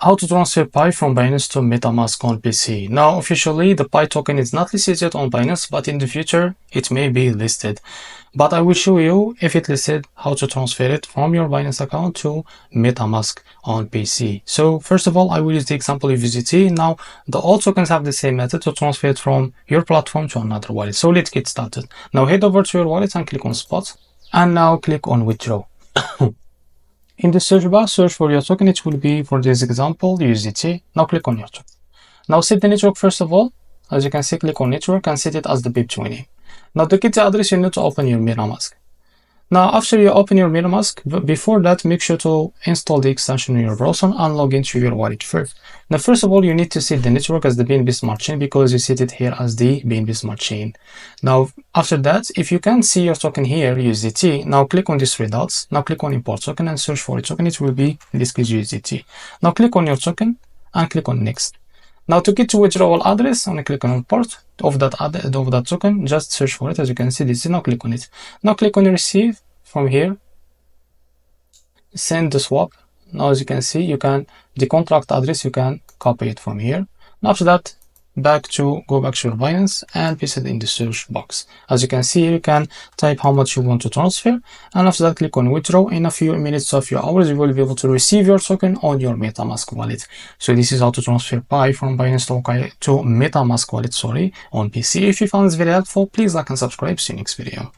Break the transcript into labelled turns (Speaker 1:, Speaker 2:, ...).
Speaker 1: How to transfer Pi from Binance to MetaMask on PC. Now, officially, the Pi token is not listed on Binance, but in the future, it may be listed. But I will show you, if it's listed, how to transfer it from your Binance account to MetaMask on PC. So, first of all, I will use the example of USDT. Now, the all tokens have the same method to transfer it from your platform to another wallet. So, let's get started. Now, head over to your wallet and click on Spot. And now, click on Withdraw. In the search bar, search for your token. It will be, for this example, USDT. Now click on your token. Now set the network first of all. As you can see, click on network and set it as the BIP20. Now to get the address, you need to open your MetaMask. Now after you open your MetaMask, before that, make sure to install the extension in your browser and log into your wallet first. Now first of all, you need to set the network as the BNB Smart Chain because you set it here as the BNB Smart Chain. Now after that, if you can see your token here, USDT, now click on these three dots. Now click on import token and search for a token. It will be, in this case, USDT. Now click on your token and click on next. Now to get to withdrawal address, I'm going to click on import of that token. Just search for it. As you can see, this is, now click on it. Now click on receive from here. Send the swap. Now as you can see, you can, the contract address, you can copy it from here. Now after that, go back to your Binance and paste it in the search box. As you can see, you can type how much you want to transfer, and after that click on withdraw. In a few minutes or a few hours, you will be able to receive your token on your MetaMask wallet. So this is how to transfer Pi from Binance to MetaMask wallet, on PC. If you found this very helpful, please like and subscribe. See you next video.